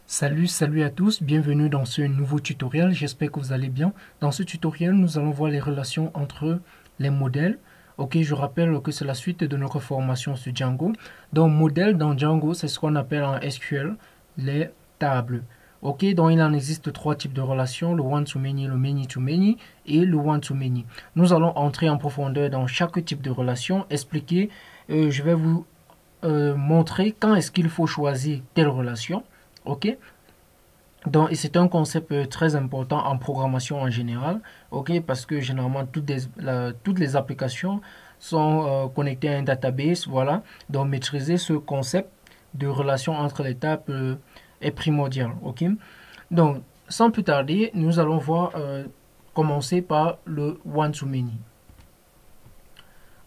Salut à tous, bienvenue dans ce nouveau tutoriel, j'espère que vous allez bien. Dans ce tutoriel, nous allons voir les relations entre les modèles. Ok, je rappelle que c'est la suite de notre formation sur Django. Donc, modèle dans Django, c'est ce qu'on appelle en SQL les tables. Ok, donc il en existe trois types de relations, le one-to-many, le many-to-many et le one-to-many. Nous allons entrer en profondeur dans chaque type de relation, expliquer, je vais vous montrer quand est-ce qu'il faut choisir telle relation. Ok, donc c'est un concept très important en programmation en général, ok, parce que généralement toutes les applications sont connectées à un database, voilà. Donc maîtriser ce concept de relation entre les tables est primordial, ok. Donc sans plus tarder, nous allons voir commencer par le one to many,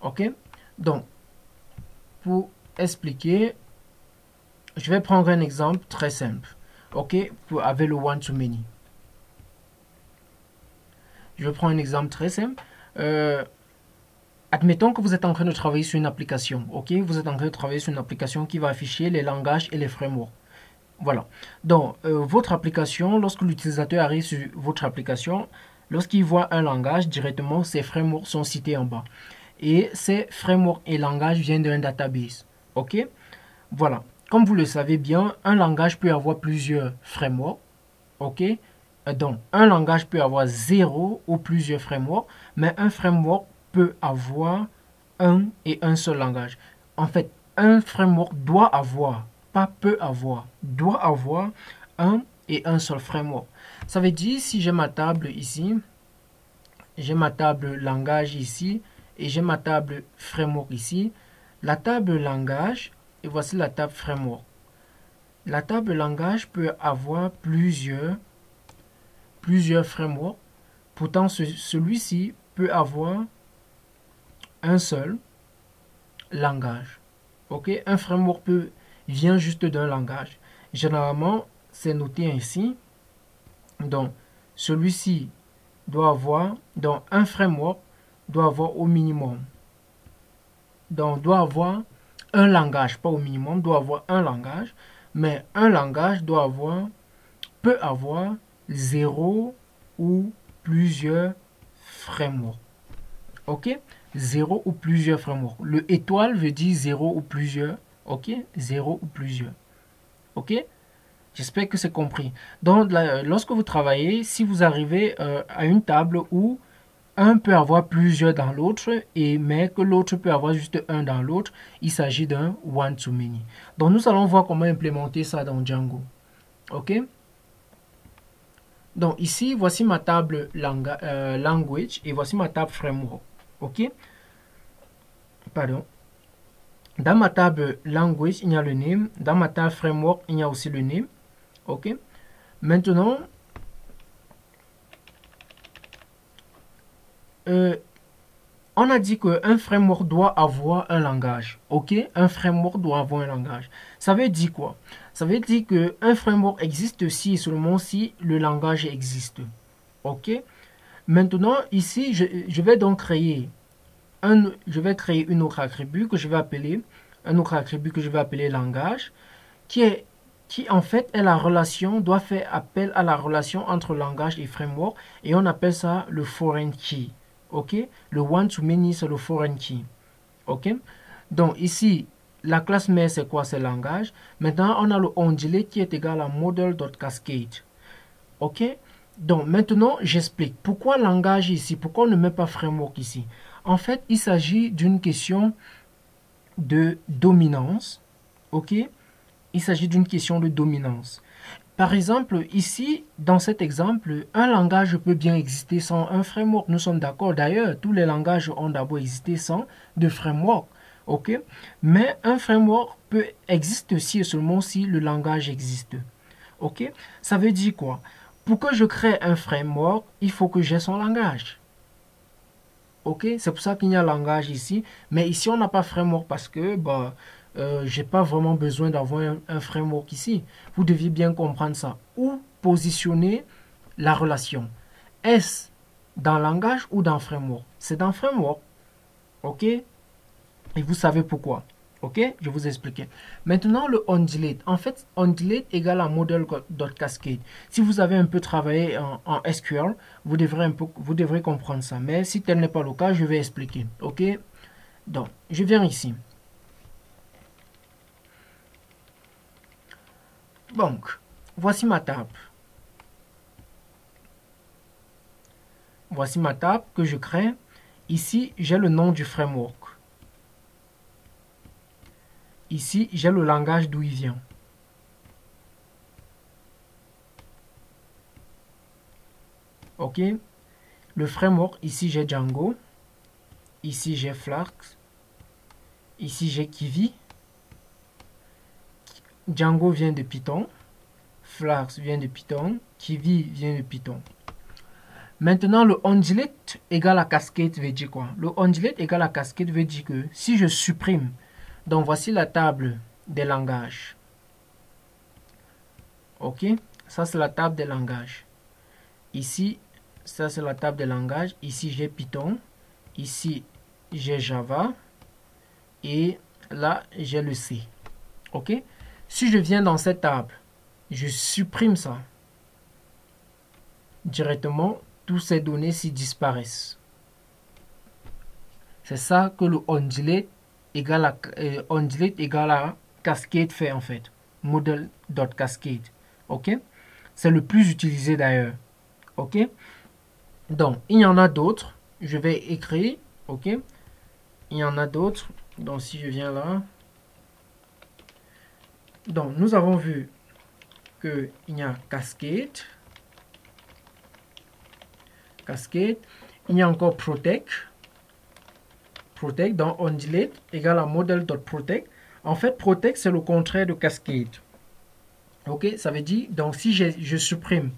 ok. Donc pour expliquer, je vais prendre un exemple très simple. Ok, avec le one-to-many. Je prends un exemple très simple. Admettons que vous êtes en train de travailler sur une application. Ok, vous êtes en train de travailler sur une application qui va afficher les langages et les frameworks. Voilà. Donc, votre application, lorsque l'utilisateur arrive sur votre application, lorsqu'il voit un langage, directement, ces frameworks sont cités en bas. Et ces frameworks et langages viennent d'un database. Ok, voilà. Comme vous le savez bien, un langage peut avoir plusieurs frameworks. Ok, donc un langage peut avoir 0 ou plusieurs frameworks, mais un framework peut avoir un et un seul langage. En fait, un framework doit avoir, pas peut avoir, doit avoir un et un seul framework. Ça veut dire, si j'ai ma table ici, j'ai ma table langage ici, et j'ai ma table framework ici, la table langage, et voici la table framework. La table langage peut avoir plusieurs frameworks. Pourtant, celui-ci peut avoir un seul langage. Ok, un framework vient juste d'un langage. Généralement, c'est noté ainsi. Donc, celui-ci doit avoir, donc un framework doit avoir au minimum. Donc, doit avoir un langage, pas au minimum, doit avoir un langage. Mais un langage peut avoir 0 ou plusieurs frameworks. Ok, 0 ou plusieurs frameworks. Le étoile veut dire 0 ou plusieurs. Ok, 0 ou plusieurs. Ok, j'espère que c'est compris. Donc, lorsque vous travaillez, si vous arrivez à une table où un peut avoir plusieurs dans l'autre, mais que l'autre peut avoir juste un dans l'autre, il s'agit d'un one-to-many. Donc, nous allons voir comment implémenter ça dans Django. Ok, donc ici, voici ma table language et voici ma table framework. Ok, pardon. Dans ma table language, il y a le name. Dans ma table framework, il y a aussi le name. Ok, maintenant, on a dit qu'un framework doit avoir un langage. Ok, un framework doit avoir un langage. Ça veut dire quoi? Ça veut dire qu'un framework existe si et seulement si le langage existe. Ok, maintenant, ici, je vais donc créer une autre attribut que je vais appeler langage, qui en fait est la relation, doit faire appel à la relation entre langage et framework, et on appelle ça le foreign key. Ok, le one to many c'est le foreign key. Ok, donc ici la classe mère c'est quoi? C'est langage. Maintenant on a le onglet qui est égal à model.cascade. Ok, donc maintenant j'explique pourquoi langage ici, pourquoi on ne met pas framework ici. En fait il s'agit d'une question de dominance. Ok, il s'agit d'une question de dominance. Par exemple, ici, dans cet exemple, un langage peut bien exister sans un framework. Nous sommes d'accord. D'ailleurs, tous les langages ont d'abord existé sans de framework. Ok? Mais un framework existe si et seulement si le langage existe. Ok? Ça veut dire quoi? Pour que je crée un framework, il faut que j'ai son langage. Ok, c'est pour ça qu'il y a langage ici. Mais ici, on n'a pas framework parce que j'ai pas vraiment besoin d'avoir un framework ici. Vous deviez bien comprendre ça. Où positionner la relation? Est-ce dans langage ou dans framework? C'est dans framework. Ok, et vous savez pourquoi. Ok, je vous ai expliqué. Maintenant, le onDelete. En fait, onDelete égale à model.cascade. Si vous avez un peu travaillé en SQL, vous devrez comprendre ça. Mais si tel n'est pas le cas, je vais expliquer. Ok, donc, je viens ici. Donc, voici ma table. Voici ma table que je crée. Ici, j'ai le nom du framework. Ici, j'ai le langage d'où il vient. Ok. Le framework, ici, j'ai Django. Ici, j'ai Flask. Ici, j'ai Kivy. Django vient de Python. Flask vient de Python. Kivy vient de Python. Maintenant, le onDelete égale à cascade veut dire quoi? Le onDelete égale à cascade veut dire que si je supprime, donc voici la table des langages. Ok, ça c'est la table des langages. Ici, ça c'est la table des langages. Ici j'ai Python. Ici j'ai Java. Et là j'ai le C. Ok, si je viens dans cette table, je supprime ça. Directement, toutes ces données s'y disparaissent. C'est ça que le onDelete égale à cascade fait en fait. Model.cascade. Ok, c'est le plus utilisé d'ailleurs. Ok, donc il y en a d'autres. Je vais écrire. Ok, il y en a d'autres. Donc si je viens là, donc nous avons vu que il y a cascade. Il y a encore protect. Protect dans onDelete égale à model.protect. En fait, protect c'est le contraire de cascade. Ok, ça veut dire donc si je supprime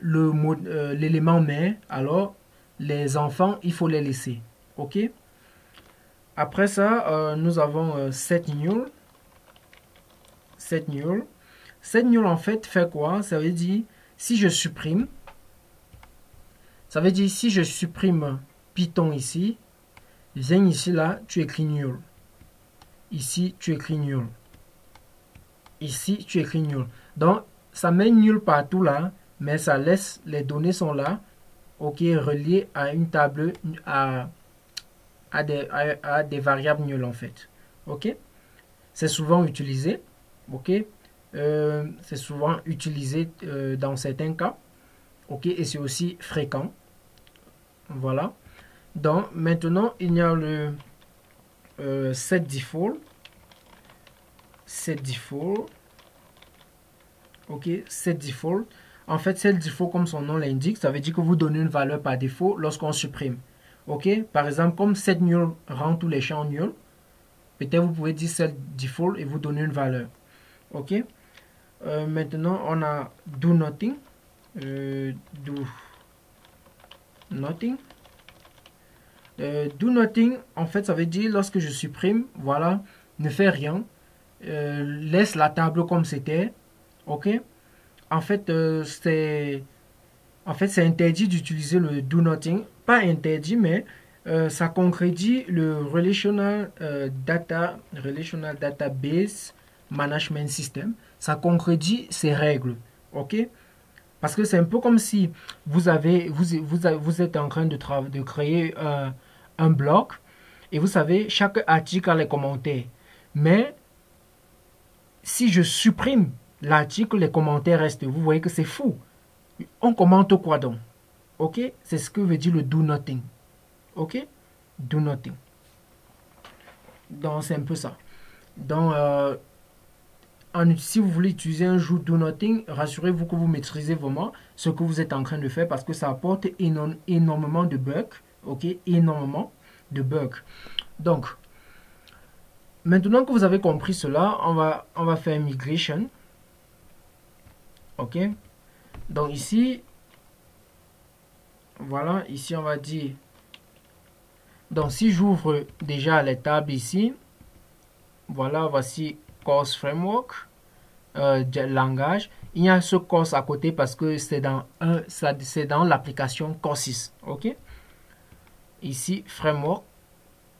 l'élément mère, alors les enfants il faut les laisser. Ok. Après ça, nous avons setNull. setNull. setNull en fait fait quoi? Ça veut dire si je supprime. Ça veut dire si je supprime Python ici, viens ici là, tu écris null. Ici, tu écris null. Ici, tu écris null. Donc, ça met nul partout là, mais ça laisse, les données sont là, ok, reliées à une table, à des variables nulles en fait. Ok, c'est souvent utilisé. Ok, c'est souvent utilisé dans certains cas. Ok, et c'est aussi fréquent. Voilà. Donc, maintenant, il y a le setDefault. setDefault. Ok, setDefault. En fait, setDefault, comme son nom l'indique, ça veut dire que vous donnez une valeur par défaut lorsqu'on supprime. Ok, par exemple, comme setNull rend tous les champs nuls, peut-être vous pouvez dire setDefault et vous donner une valeur. Ok, maintenant on a doNothing. DoNothing. DoNothing, en fait, ça veut dire lorsque je supprime, voilà, ne fais rien, laisse la table comme c'était. Ok, en fait, c'est interdit d'utiliser le DoNothing. Pas interdit, mais ça concrétise le Relational Database Management System. Ça concrétise ces règles. Ok? Parce que c'est un peu comme si vous êtes en train de créer un blog et vous savez, chaque article a les commentaires. Mais si je supprime l'article, les commentaires restent. Vous voyez que c'est fou. On commente quoi donc? Ok? C'est ce que veut dire le DoNothing. Ok? DoNothing. Donc c'est un peu ça. Donc si vous voulez utiliser un jour DoNothing, rassurez-vous que vous maîtrisez vraiment ce que vous êtes en train de faire parce que ça apporte énormément de bugs. Ok? Énormément de bugs. Donc, maintenant que vous avez compris cela, on va faire migration. Ok? Donc ici, voilà, ici on va dire, donc si j'ouvre déjà les tables ici, voilà, voici course framework, langage, il y a ce course à côté parce que c'est dans l'application Courses. Ok, ici framework,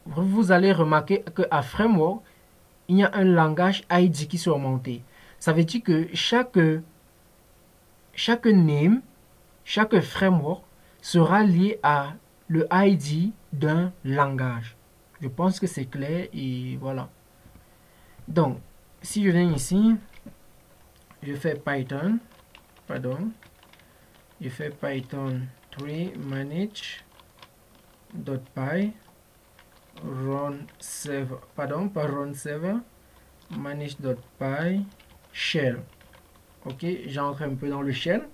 vous allez remarquer que à framework il y a un langage ID qui sera monté. Ça veut dire que chaque name, chaque framework sera lié à le ID d'un langage. Je pense que c'est clair et voilà. Donc, si je viens ici, je fais Python, je fais Python 3 manage.py run server, pas run server, manage.py shell. Ok, j'entre un peu dans le shell.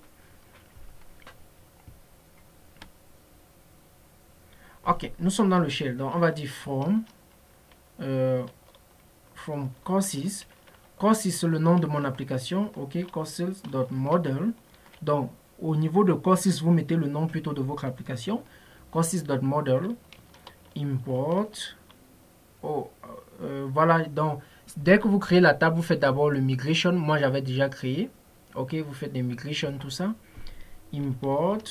Ok, nous sommes dans le shell. Donc, on va dire from courses. Courses, c'est le nom de mon application. Ok, courses.model. Donc, au niveau de courses, vous mettez le nom plutôt de votre application. Courses.model. Import. Voilà, donc, dès que vous créez la table, vous faites d'abord le migration. Moi, j'avais déjà créé. Ok, vous faites des migrations, tout ça. Import.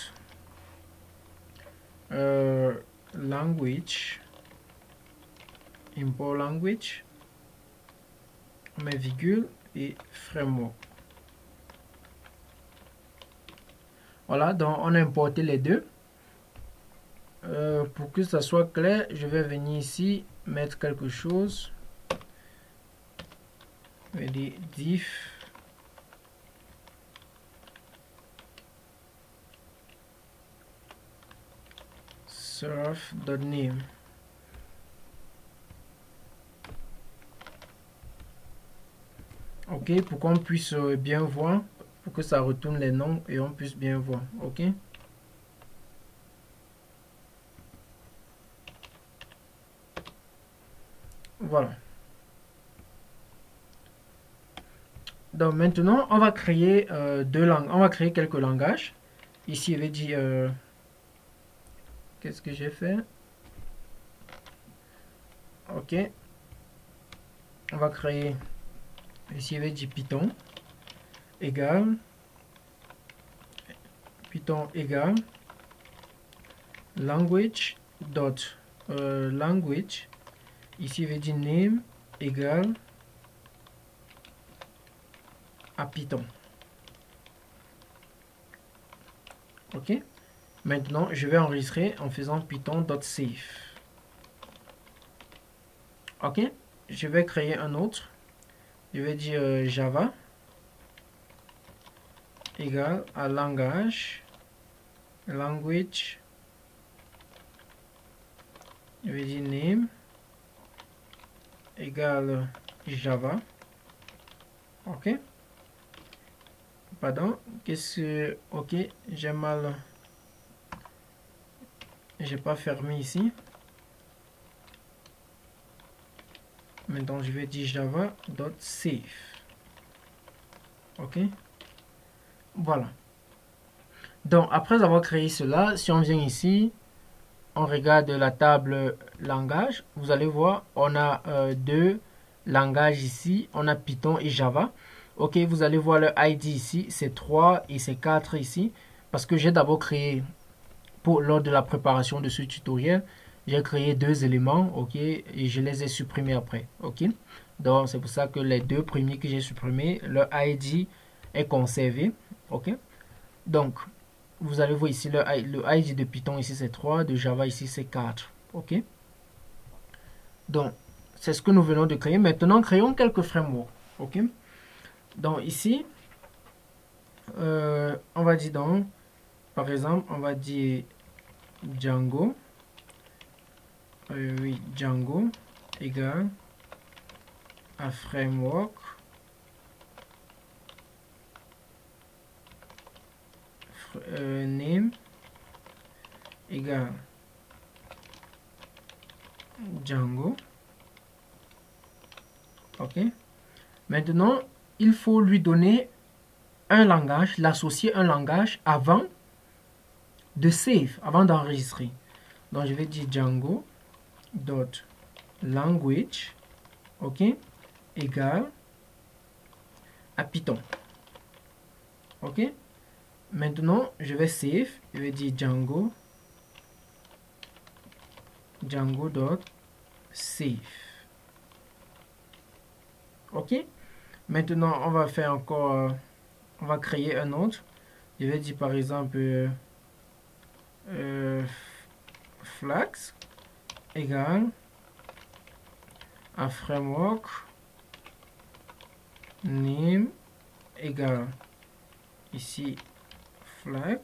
Language. Import language. Mes virgules et framework. Voilà, donc on a importé les deux. Pour que ça soit clair, je vais venir ici, mettre quelque chose. Je vais dire diff surf.name. Ok, pour qu'on puisse bien voir, pour que ça retourne les noms et on puisse bien voir. Ok. Voilà. Donc maintenant, on va créer deux langues. On va créer quelques langages. Ici, je vais dire qu'est-ce que j'ai fait? Ok. On va créer ici, je vais dire Python égale language dot language. Ici, je vais dire name égale à Python. Ok. Maintenant, je vais enregistrer en faisant python.save. Ok. Je vais créer un autre. Je vais dire Java égale à language. Je vais dire name égale Java. Ok. Pardon. Qu'est-ce que... Ok. J'ai mal... J'ai pas fermé ici. Maintenant, je vais dire java.save. Ok. Voilà. Donc, après avoir créé cela, si on vient ici, on regarde la table langage, vous allez voir, on a deux langages ici, on a Python et Java. Ok, vous allez voir le ID ici, c'est 3 et c'est 4 ici, parce que j'ai d'abord créé, lors de la préparation de ce tutoriel, j'ai créé deux éléments, ok, et je les ai supprimés après, ok. Donc, c'est pour ça que les deux premiers que j'ai supprimés, leur ID est conservé, ok. Donc, vous allez voir ici le ID de Python ici c'est 3, de Java ici c'est 4. Ok. Donc, c'est ce que nous venons de créer. Maintenant, créons quelques frameworks. Ok. Donc ici, on va dire donc, par exemple, on va dire Django. Oui, Django égale à framework. Name égale Django. Ok. Maintenant, il faut lui donner un langage, l'associer un langage avant de save, avant d'enregistrer. Donc, je vais dire Django dot language, ok, égale à Python. Ok. Maintenant, je vais save. Je vais dire Django dot save. Ok. Maintenant, on va faire encore, on va créer un autre. Je vais dire par exemple Flags égale à framework name égale ici flag.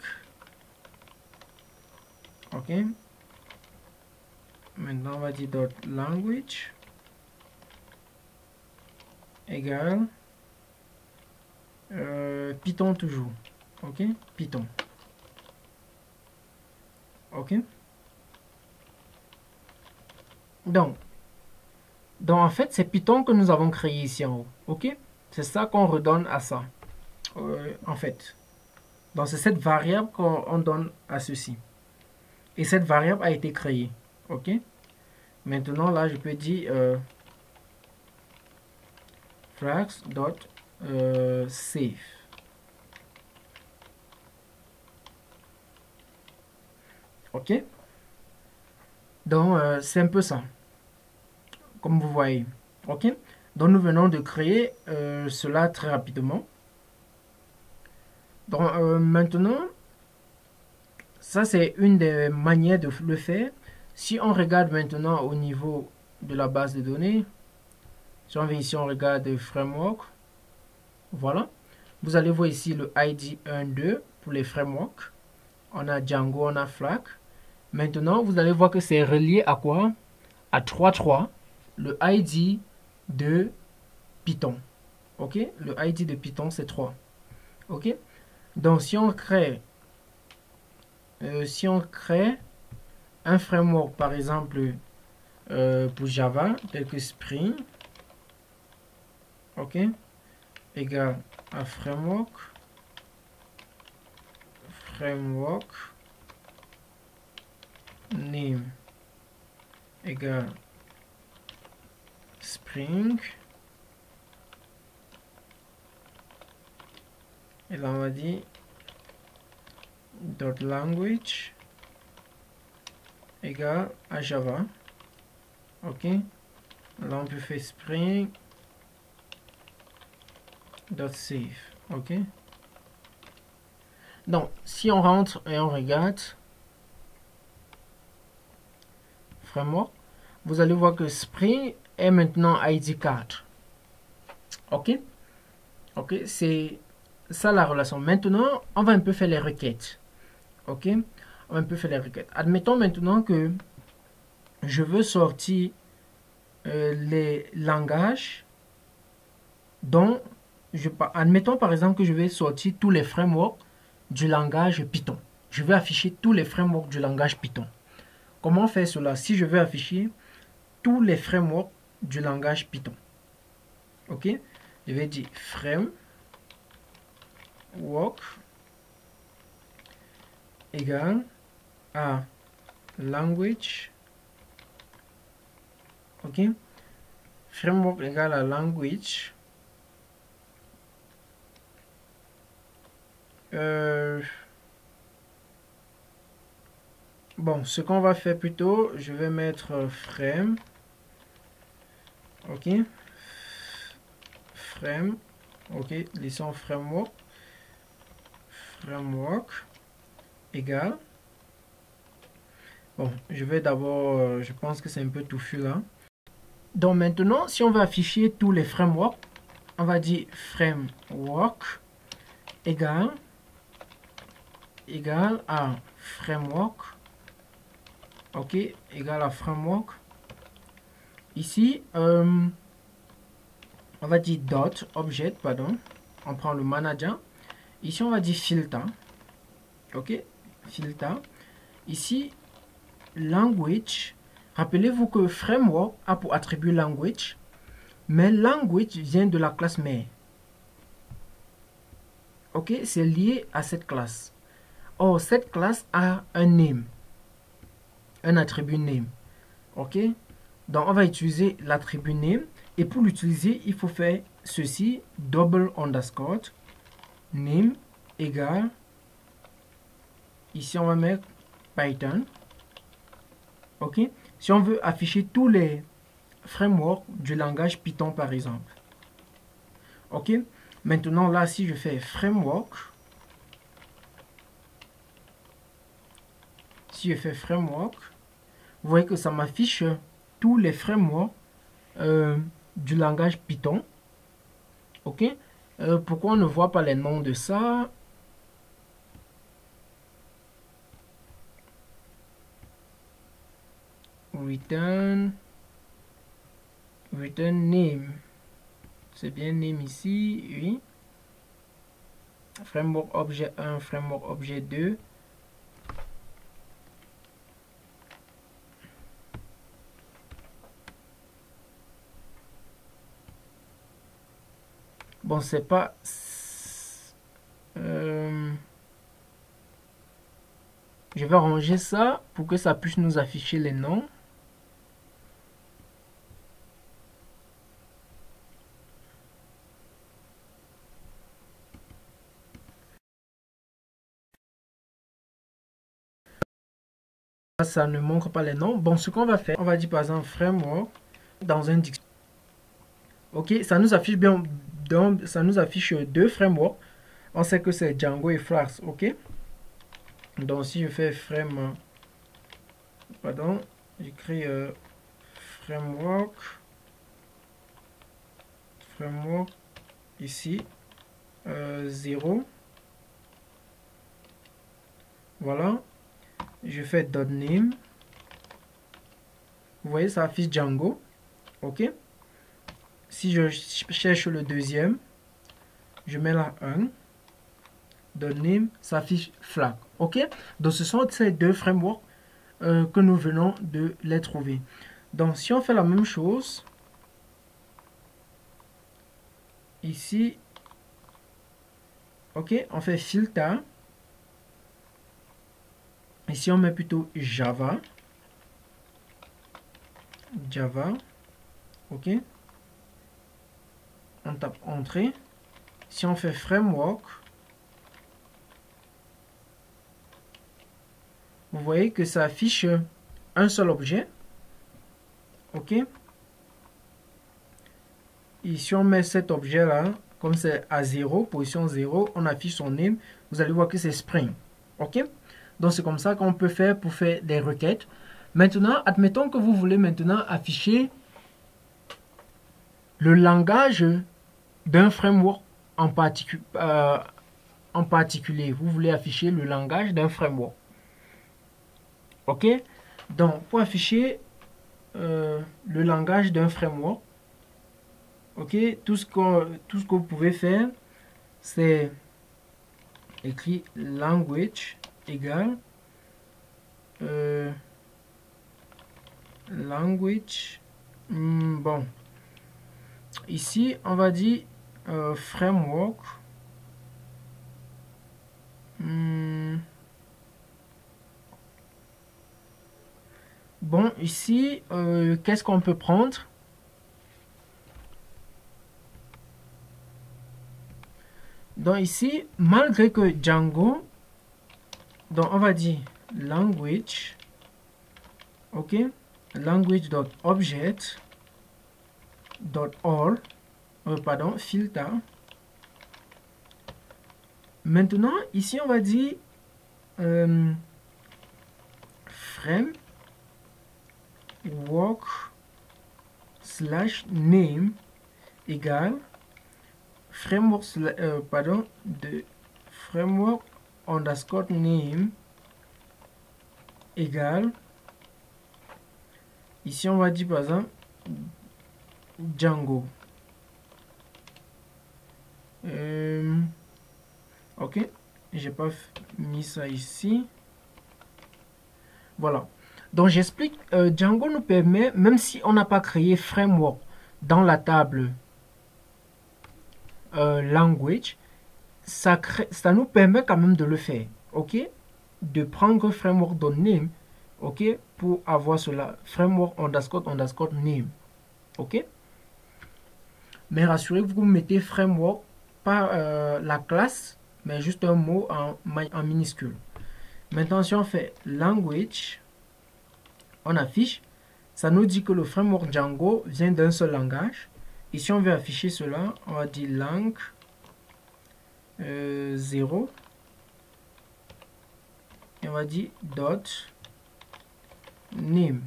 Ok. Maintenant, on va dire .language égale Python toujours. Ok. Python. Ok. Donc en fait, c'est Python que nous avons créé ici en haut. Ok. C'est ça qu'on redonne à ça. En fait. Donc c'est cette variable qu'on donne à ceci. Et cette variable a été créée. Ok. Maintenant là, je peux dire flags.save. Ok. Donc c'est un peu ça. Comme vous voyez. Ok. Donc nous venons de créer cela très rapidement. Donc maintenant, ça c'est une des manières de le faire. Si on regarde maintenant au niveau de la base de données, si on vient ici, on regarde framework, voilà. Vous allez voir ici le ID 1.2 pour les frameworks. On a Django, on a Flag. Maintenant, vous allez voir que c'est relié à quoi? À 3.3, le ID de Python. Ok? Le ID de Python, c'est 3. Ok? Donc, si on crée un framework, par exemple, pour Java, tel que Spring, ok, égale à framework name égale Spring, et là on va dire .language égale à Java. Ok, là on peut faire Spring .save. Ok, donc si on rentre et on regarde framework, vous allez voir que Spring est maintenant ID 4. Ok, ok, c'est ça la relation. Maintenant, on va un peu faire les requêtes. Ok, on va un peu faire les requêtes. Admettons maintenant que je veux sortir les langages dont admettons par exemple que je vais sortir tous les frameworks du langage Python. Je vais afficher tous les frameworks du langage Python. Comment faire cela si je veux afficher tous les frameworks du langage Python? Ok, je vais dire framework égale à language. Ok, framework égale à language. Bon, ce qu'on va faire plutôt, je vais mettre frame. Ok, frame. Ok, laissons framework égale. Bon, je vais d'abord, je pense que c'est un peu touffu là. Donc maintenant, si on veut afficher tous les frameworks, on va dire framework égale à framework. Ok, égale à framework. Ici, on va dire dot object, pardon. On prend le manager. Ici, on va dire filter. Ok, filter. Ici, language. Rappelez-vous que framework a pour attribut language, mais language vient de la classe mère. Ok, c'est lié à cette classe. Or, cette classe a un name, un attribut name. Ok, donc on va utiliser l'attribut name, et pour l'utiliser, il faut faire ceci, double underscore name égale, ici on va mettre Python. Ok, si on veut afficher tous les frameworks du langage Python par exemple. Ok, maintenant là, si je fais framework, si je fais framework, vous voyez que ça m'affiche tous les frameworks du langage Python. Ok, pourquoi on ne voit pas les noms de ça? Return name. C'est bien name ici, oui. Framework objet 1, framework objet 2. Bon, c'est pas... je vais ranger ça pour que ça puisse nous afficher les noms. Ça ne montre pas les noms. Bon, ce qu'on va faire, on va dire par exemple framework dans un dictionnaire. Ok, ça nous affiche bien, donc ça nous affiche deux frameworks. On sait que c'est Django et Flask. Ok, donc si je fais pardon, j'écris framework ici 0. Voilà, je fais .name. Vous voyez, ça affiche Django. Ok, si je cherche le deuxième, je mets là 1. .name, ça affiche Flask. Ok, donc ce sont ces deux frameworks que nous venons de les trouver. Donc si on fait la même chose ici, ok, on fait filter. Ici on met plutôt Java, ok, on tape entrée. Si on fait framework, vous voyez que ça affiche un seul objet. Ok, ici on met cet objet là, comme c'est à 0, position 0, on affiche son name. Vous allez voir que c'est Spring. Ok, donc c'est comme ça qu'on peut faire pour faire des requêtes. Maintenant, admettons que vous voulez maintenant afficher le langage d'un framework en particulier. Vous voulez afficher le langage d'un framework. Ok, donc pour afficher le langage d'un framework, ok, tout ce que vous pouvez faire, c'est écrire language égale language. Bon, ici on va dire framework. Bon, ici, qu'est-ce qu'on peut prendre? Donc ici, malgré que Django, donc on va dire language, ok, language.object.all, pardon, filter. Maintenant, ici, on va dire framework/name égale framework_name égale, ici on va dire par exemple Django. Ok, j'ai pas mis ça ici. Voilà, donc j'explique, Django nous permet, même si on n'a pas créé framework dans la table language, ça nous permet quand même de le faire. Ok, de prendre framework.name, ok, pour avoir cela, framework_name. Ok, mais rassurez-vous, vous mettez framework par la classe, mais juste un mot en minuscule. Maintenant, si on fait language, on affiche, ça nous dit que le framework Django vient d'un seul langage Et si on veut afficher cela, on va dire lang 0 et on va dire dot name.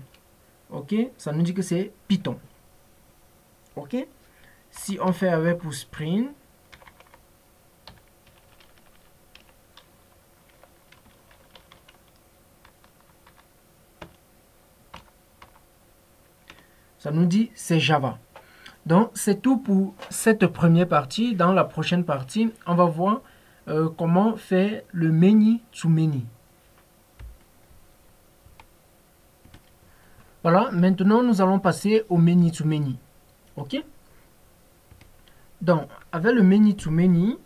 Ok, ça nous dit que c'est Python. Ok, si on fait avec pour Spring, ça nous dit c'est Java. Donc c'est tout pour cette première partie. Dans la prochaine partie, on va voir comment faire le many to many. Voilà, maintenant nous allons passer au many to many. Ok, donc avec le many to many,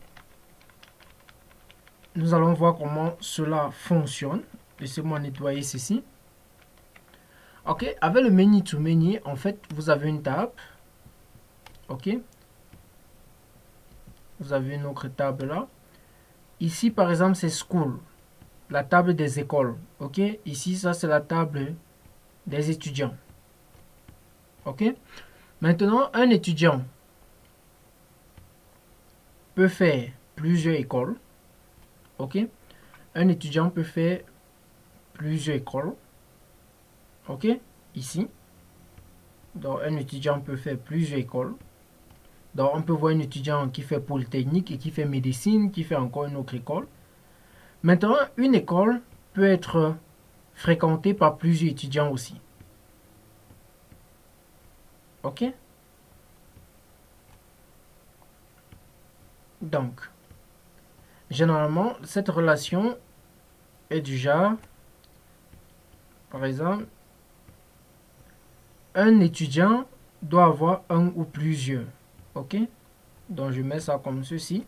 nous allons voir comment cela fonctionne. Laissez-moi nettoyer ceci. Ok, avec le many to many, en fait, vous avez une table. Ok, vous avez une autre table là. Ici, par exemple, c'est school, la table des écoles. Ok, ici, ça c'est la table des étudiants. Ok, maintenant, un étudiant peut faire plusieurs écoles. Ok, un étudiant peut faire plusieurs écoles. Ok, ici. Donc, un étudiant peut faire plusieurs écoles. Donc, on peut voir un étudiant qui fait Polytechnique et qui fait médecine, qui fait encore une autre école. Maintenant, une école peut être fréquentée par plusieurs étudiants aussi. Ok? Donc, généralement, cette relation est du genre, par exemple, un étudiant doit avoir un ou plusieurs. Ok? Donc, je mets ça comme ceci,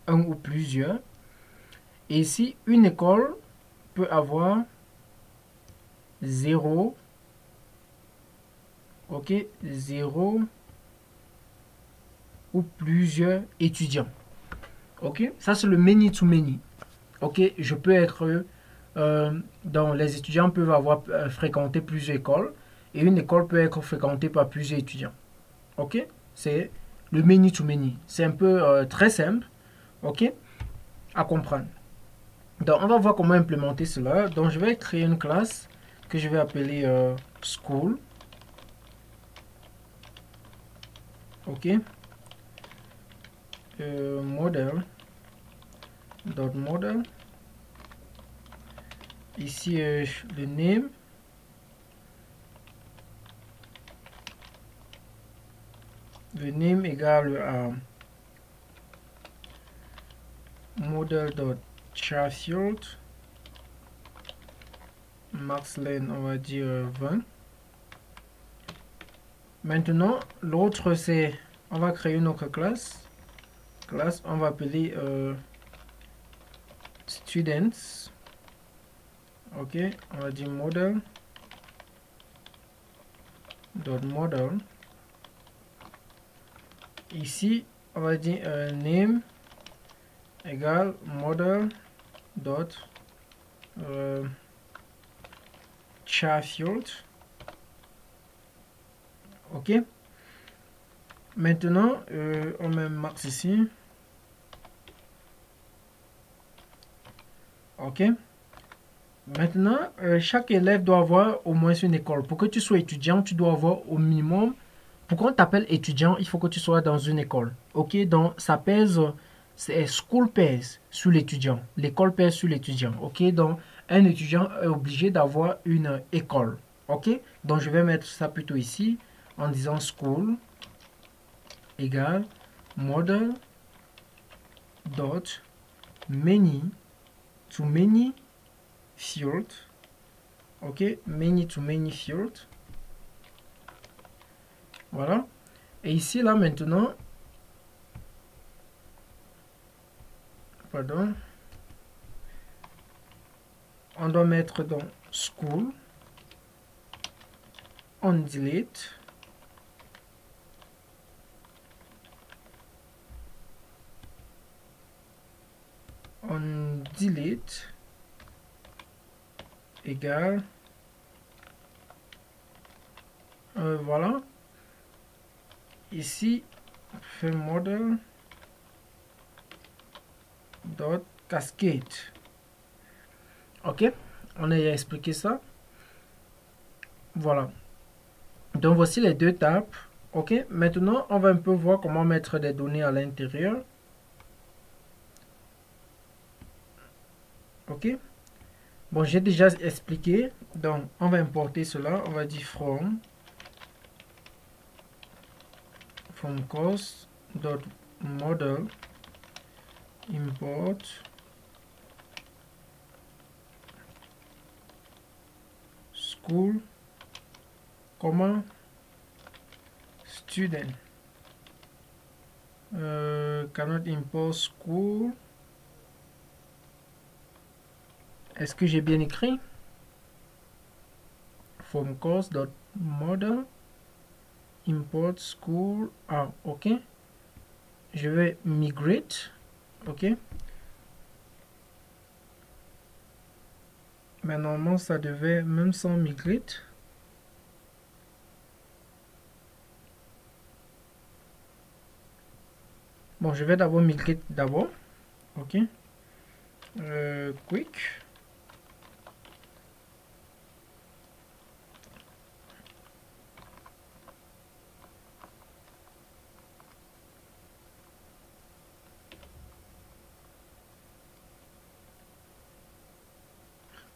un ou plusieurs. Et ici, une école peut avoir 0, ok, 0 ou plusieurs étudiants. Ok, ça c'est le many to many. Ok, je peux être donc les étudiants peuvent avoir fréquenté plusieurs écoles et une école peut être fréquentée par plusieurs étudiants. Ok, c'est le many to many. C'est un peu très simple. Ok, à comprendre. Donc on va voir comment implémenter cela. Donc je vais créer une classe que je vais appeler school. Ok, model dot model. Ici le name. Le name égale à model.charField. Maxlen, on va dire 20. Maintenant, l'autre c'est, on va créer une autre classe. Classe, on va appeler students. Ok, on va dire model. Model. Ici, on va dire name égale model charField. Ok. Maintenant, on met max ici. Ok. Maintenant, chaque élève doit avoir au moins une école. Pour que tu sois étudiant, tu dois avoir au minimum. Pour qu'on t'appelle étudiant, il faut que tu sois dans une école. Ok, donc ça pèse, c'est school pèse sur l'étudiant. L'école pèse sur l'étudiant. Ok, donc un étudiant est obligé d'avoir une école. Ok, donc je vais mettre ça plutôt ici en disant school égale model dot many to many field. Ok, many to many field. Voilà. Et ici, là, maintenant, pardon, on doit mettre dans school, on delete, égale, voilà. Ici, frame model dot cascade. Ok, on a expliqué ça. Voilà. Donc voici les deux tables. Ok, maintenant on va un peu voir comment mettre des données à l'intérieur. Ok, bon, j'ai déjà expliqué. Donc on va importer cela. On va dire from course dot model import school, comma student. Cannot import school. Est-ce que j'ai bien écrit? From course dot model import school. Ah, ok. Je vais migrate. Ok. Mais normalement, ça devait, même sans migrate. Bon, je vais d'abord migrate d'abord. Ok. Quick.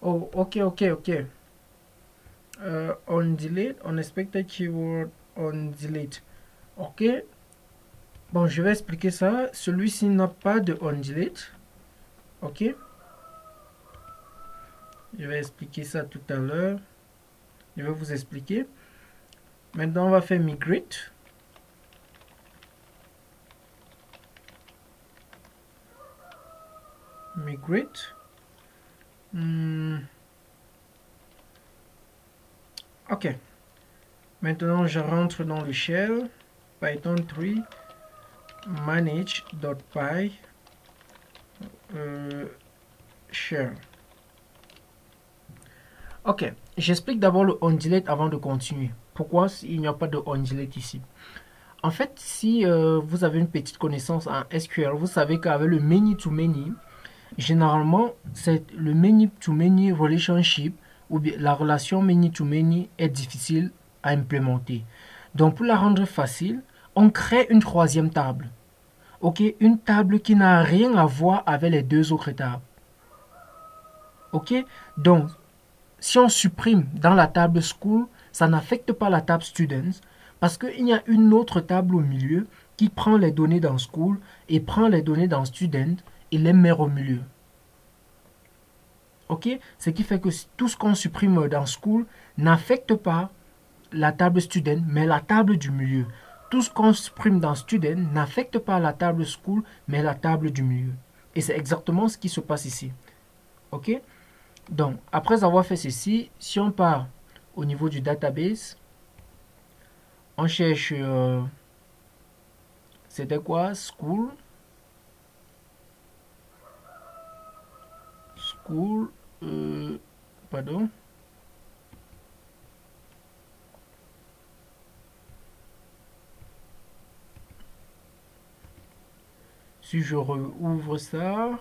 Oh, ok. On delete, unexpected keyword on delete. Ok. Bon, je vais expliquer ça. Celui-ci n'a pas de on delete. Ok. Je vais expliquer ça tout à l'heure. Je vais vous expliquer. Maintenant, on va faire migrate. Migrate. Ok. Maintenant, je rentre dans le shell. Python 3 manage.py shell. Ok. J'explique d'abord le onDelete avant de continuer. Pourquoi il n'y a pas de onDelete ici? En fait, si vous avez une petite connaissance en SQL, vous savez qu'avec le many-to-many, généralement, c'est le many-to-many relationship ou bien la relation many-to-many est difficile à implémenter. Donc, pour la rendre facile, on crée une troisième table. Ok, une table qui n'a rien à voir avec les deux autres tables. Ok, donc, si on supprime dans la table school, ça n'affecte pas la table students parce qu'il y a une autre table au milieu qui prend les données dans school et prend les données dans student et les met au milieu. Ok, ce qui fait que tout ce qu'on supprime dans school n'affecte pas la table student mais la table du milieu. Tout ce qu'on supprime dans student n'affecte pas la table school mais la table du milieu. Et c'est exactement ce qui se passe ici. Ok, donc après avoir fait ceci, si on part au niveau du database, on cherche c'était quoi? School, pardon, si je rouvre ça,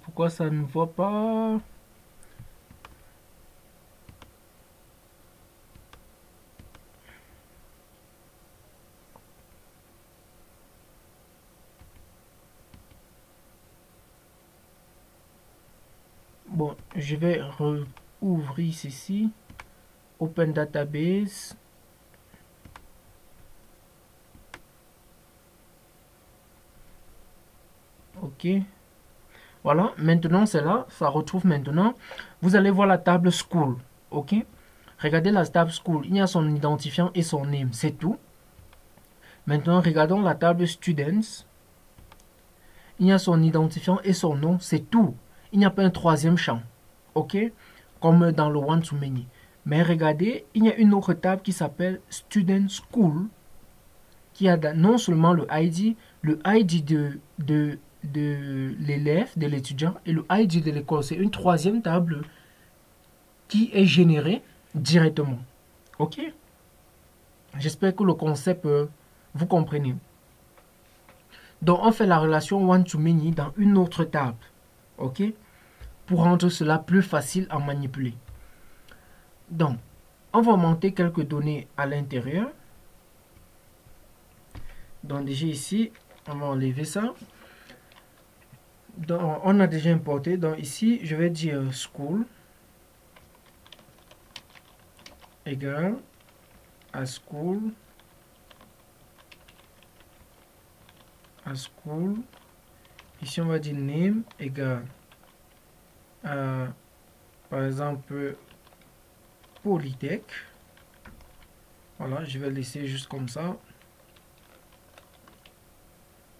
pourquoi ça ne voit pas? Bon, je vais rouvrir ceci, Open Database. Ok. Voilà, maintenant c'est là, ça retrouve maintenant. Vous allez voir la table School. Ok. Regardez la table School, il y a son identifiant et son name, c'est tout. Maintenant, regardons la table Students. Il y a son identifiant et son nom, c'est tout. Il n'y a pas un troisième champ. Ok. Comme dans le one-to-many. Mais regardez, il y a une autre table qui s'appelle Student School. qui a non seulement le ID de l'élève, de l'étudiant, et le ID de l'école. C'est une troisième table qui est générée directement. Ok? J'espère que le concept, vous comprenez. Donc, on fait la relation one-to-many dans une autre table. Ok? Pour rendre cela plus facile à manipuler. Donc, on va monter quelques données à l'intérieur. Donc, déjà ici, on va enlever ça. Donc, on a déjà importé. Donc, ici, je vais dire school égale à school. Ici, on va dire name égale à, par exemple, Polytech. Voilà, je vais laisser juste comme ça.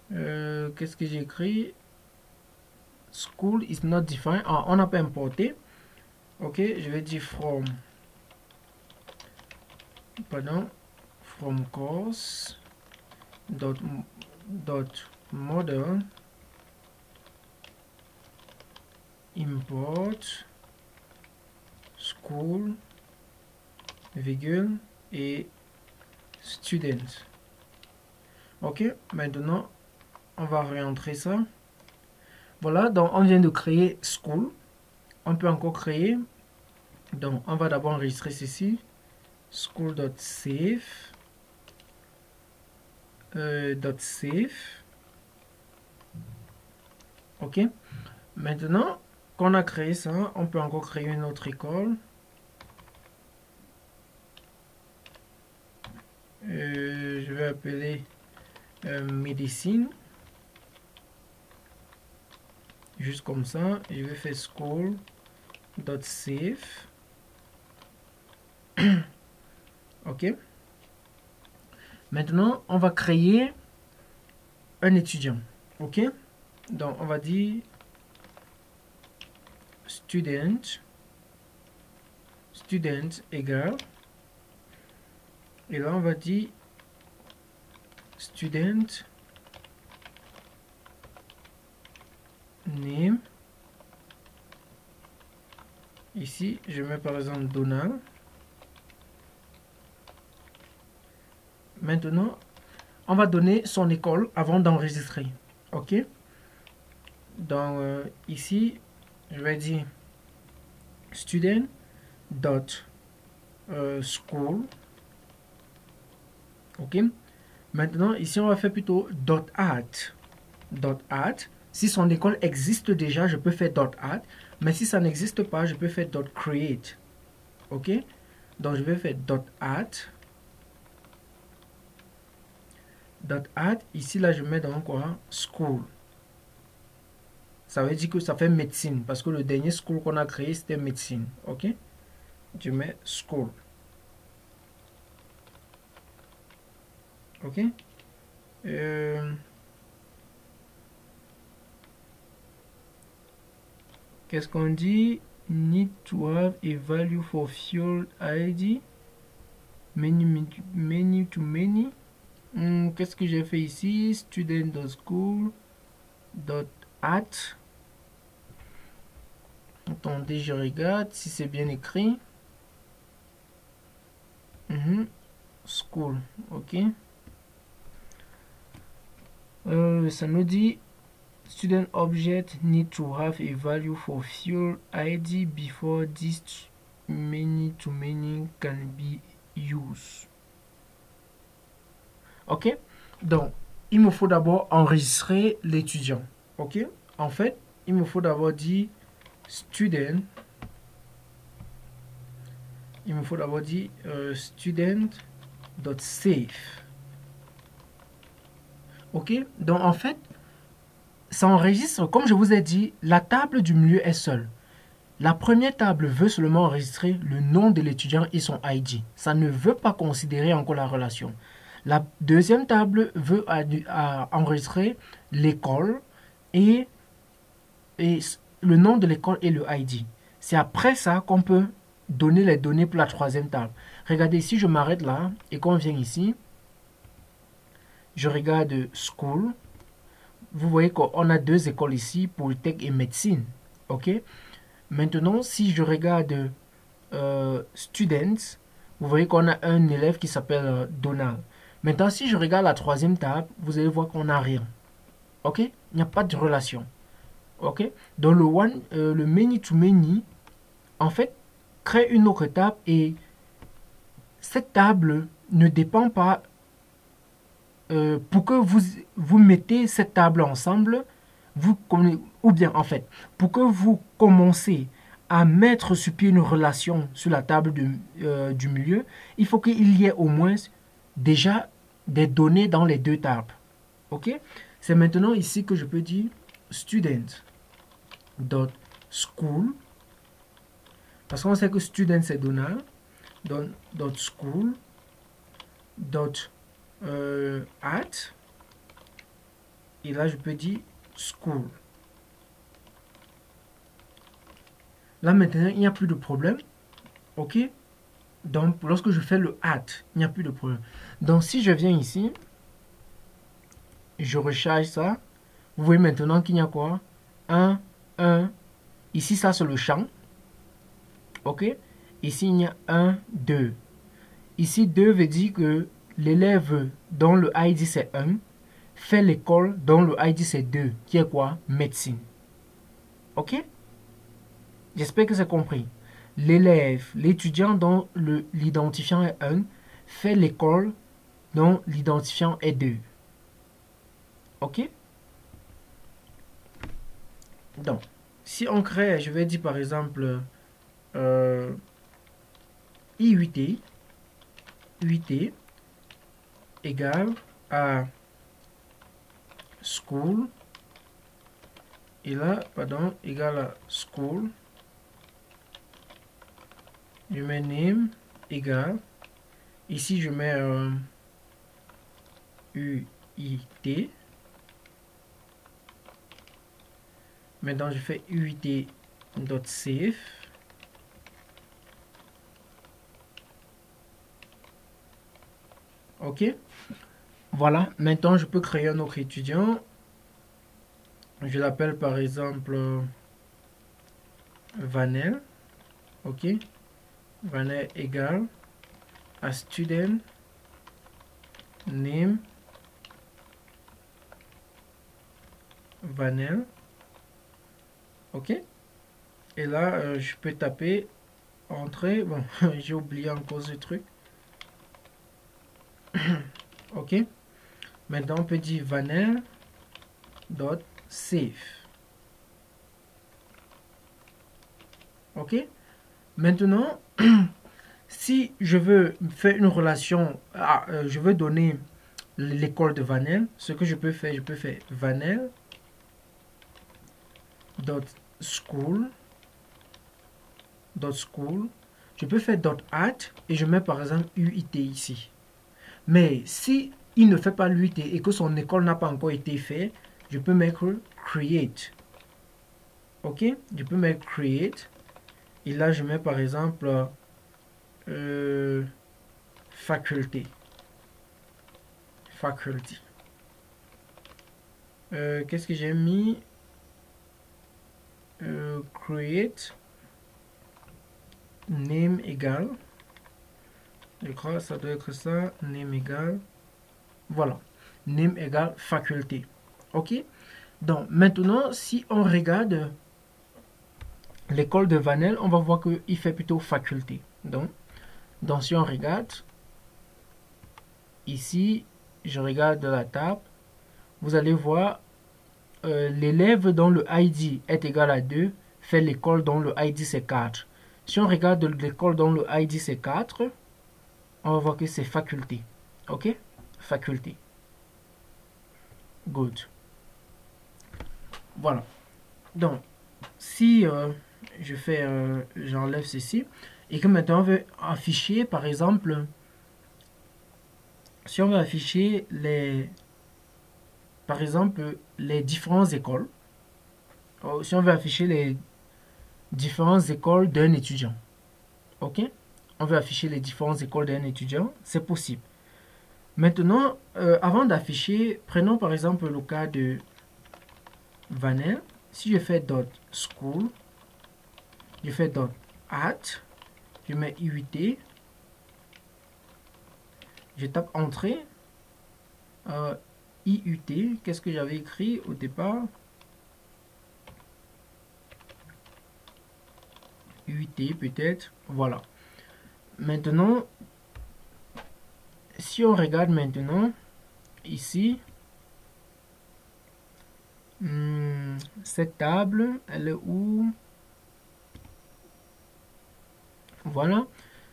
Qu'est-ce que j'ai écrit? School is not defined. Ah, on n'a pas importé. Ok, je vais dire from course dot model import school virgule et student. Ok, maintenant on va réentrer ça. Voilà, donc on vient de créer school. On peut encore créer. Donc on va d'abord enregistrer ceci. School.save ok, maintenant qu'on a créé ça, on peut encore créer une autre école. Je vais appeler médecine, juste comme ça. Je vais faire school.save. Ok. Maintenant, on va créer un étudiant. Ok. Donc, on va dire student égale. Et là, on va dire student name. Ici, je mets par exemple Donald. Maintenant, on va donner son école avant d'enregistrer. Ok. Donc, ici, je vais dire student dot school. Ok. Maintenant, ici, on va faire plutôt dot at. Si son école existe déjà, je peux faire dot at. Mais si ça n'existe pas, je peux faire dot create. Ok. Donc, je vais faire dot at. Ici, là, je mets dans quoi? School. Ça veut dire que ça fait médecine. Parce que le dernier school qu'on a créé, c'était médecine. Ok. Je mets school. Ok. Qu'est-ce qu'on dit? Need to have a value for field ID. Many to many. Qu'est-ce que j'ai fait ici? Student.school.at. Attendez, je regarde si c'est bien écrit. School, ok. Ça nous dit student object need to have a value for field ID before this many to many can be used. Ok. Donc, il me faut d'abord enregistrer l'étudiant. Ok. En fait, il me faut d'abord dire student. Il me faut d'abord dire student.save. Ok. Donc, en fait, ça enregistre, comme je vous ai dit, la table du milieu est seule. La première table veut seulement enregistrer le nom de l'étudiant et son ID. Ça ne veut pas considérer encore la relation. La deuxième table veut enregistrer l'école et le nom de l'école et le ID. C'est après ça qu'on peut donner les données pour la troisième table. Regardez, si je m'arrête là et qu'on vient ici, je regarde school, vous voyez qu'on a deux écoles ici, Polytech et médecine. Ok. Maintenant, si je regarde students, vous voyez qu'on a un élève qui s'appelle Donald. Maintenant, si je regarde la troisième table, vous allez voir qu'on n'a rien. Ok. Il n'y a pas de relation. Ok. Dans le many to many, en fait, crée une autre table et cette table ne dépend pas. Pour que vous mettez cette table ensemble, ou bien en fait, pour que vous commencez à mettre sur pied une relation sur la table du milieu, il faut qu'il y ait au moins déjà des données dans les deux tables. Ok? C'est maintenant ici que je peux dire student.school, parce qu'on sait que student c'est Donald, .school, at, et là je peux dire school. Là maintenant il n'y a plus de problème. Ok. Donc lorsque je fais le at, il n'y a plus de problème. Donc si je viens ici, je recharge ça, vous voyez maintenant qu'il y a quoi? 1, 1. Ici ça c'est le champ. Ok. Ici il y a 1, 2. Ici 2 veut dire que l'élève dont le ID c'est 1 fait l'école dont le ID c'est 2, qui est quoi? Médecine. Ok? J'espère que c'est compris. L'élève, l'étudiant dont l'identifiant est 1, fait l'école dont l'identifiant est 2. Ok? Donc, si on crée, je vais dire par exemple I8T, 8T égale à school, et là, pardon, égale à school, je mets name égale, ici je mets UIT, maintenant je fais UIT.save, ok, voilà, maintenant je peux créer un autre étudiant, je l'appelle par exemple Vanel, ok, Vanel égale à student name Vanel, ok, et là je peux taper entrée, bon j'ai oublié encore ce truc, ok, maintenant on peut dire vanel dot save, ok, maintenant si je veux faire une relation, je veux donner l'école de Vanel, ce que je peux faire Vanel dot school, je peux faire .at et je mets par exemple UIT ici. Mais si il ne fait pas l'UIT et que son école n'a pas encore été faite, je peux mettre create. Ok, je peux mettre create et là je mets par exemple faculté. Qu'est-ce que j'ai mis? Create name égale, je crois que ça doit être ça, name égale, voilà, name égale faculté. Ok, donc maintenant si on regarde l'école de Vanel, on va voir qu'il fait plutôt faculté. Donc si on regarde ici, je regarde la table, vous allez voir l'élève dont le ID est égal à 2 fait l'école dont le ID c'est 4. Si on regarde l'école dont le ID c'est 4, on va voir que c'est faculté. Ok? Faculté. Good. Voilà. Donc, si je fais, j'enlève ceci, et que maintenant on veut afficher, par exemple, si on veut afficher par exemple, les différentes écoles, si on veut afficher les différentes écoles d'un étudiant, ok? On veut afficher les différentes écoles d'un étudiant, c'est possible. Maintenant, avant d'afficher, prenons par exemple le cas de Vanel. Si je fais .school, je fais .at, je mets IUT, je tape entrée, IUT, qu'est-ce que j'avais écrit au départ? UT peut-être, voilà. Maintenant, si on regarde maintenant, ici, cette table, elle est où? Voilà.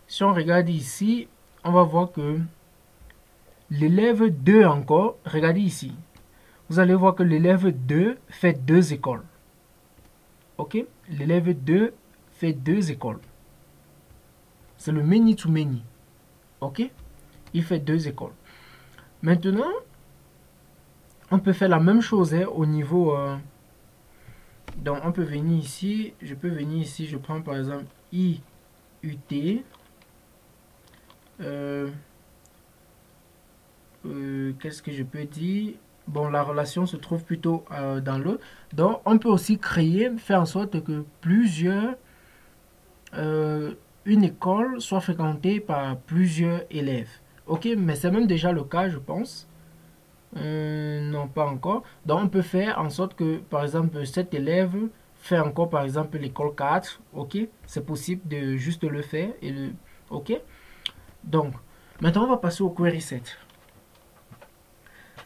Si on regarde ici, on va voir que l'élève 2 encore, regardez ici. Vous allez voir que l'élève 2 fait 2 écoles. Ok? L'élève 2 fait 2 écoles. C'est le many to many. Ok? Il fait 2 écoles. Maintenant, on peut faire la même chose au niveau... donc, on peut venir ici. Je peux venir ici. Je prends par exemple IUT. Qu'est-ce que je peux dire? Bon, la relation se trouve plutôt dans le. Donc, on peut aussi créer, faire en sorte que une école soit fréquentée par plusieurs élèves. Ok, mais c'est même déjà le cas, je pense. Non, pas encore. Donc, on peut faire en sorte que, par exemple, cet élève fait encore, par exemple, l'école 4. Ok, c'est possible de juste le faire. Ok, donc, maintenant, on va passer au query set.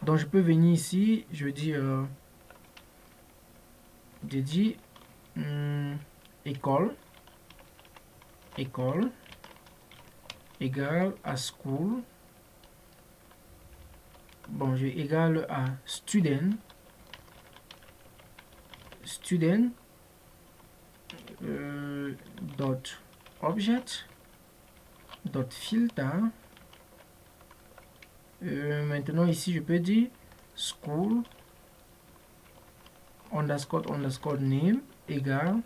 Donc, je peux venir ici, je dis, école égale à school. Bon, je égale à student dot object dot filter. Maintenant ici je peux dire school underscore name égale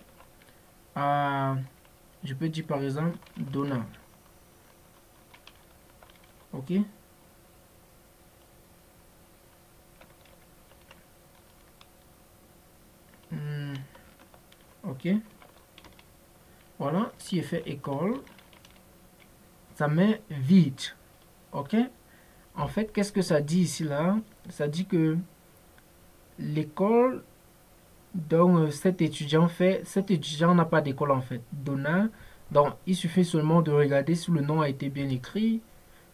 à, je peux dire par exemple Donald. Ok, ok, voilà. Si je fais école, ça met vide. Ok, en fait qu'est-ce que ça dit ici là? Ça dit que l'école donc cet étudiant n'a pas d'école en fait, Donald. Donc il suffit seulement de regarder si le nom a été bien écrit.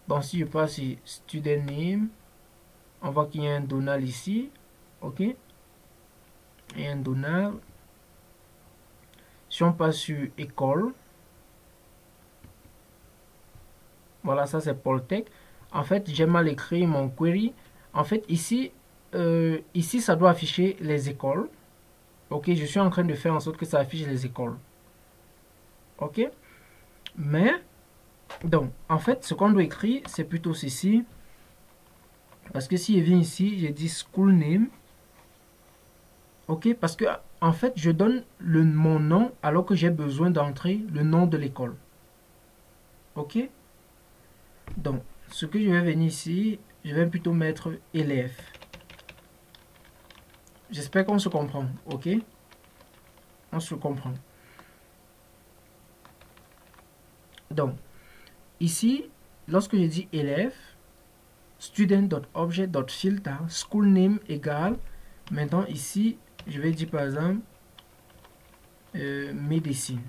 Donc si je passe sur student name, on voit qu'il y a un Donald ici. Ok, et un Donald. Si on passe sur école, voilà, ça c'est Poltech. En fait, j'ai mal écrit mon query. En fait, ici, ça doit afficher les écoles. Ok, je suis en train de faire en sorte que ça affiche les écoles. Ok, mais donc, en fait, ce qu'on doit écrire, c'est plutôt ceci. Parce que si je viens ici, j'ai dit school name. Ok, parce que en fait, je donne mon nom alors que j'ai besoin d'entrer le nom de l'école. Ok, donc ce que je vais venir ici, je vais plutôt mettre élève. J'espère qu'on se comprend. Ok, on se comprend. Donc, ici, lorsque je dis élève, student.object.filter, school name égale, maintenant ici, je vais dire par exemple médecine.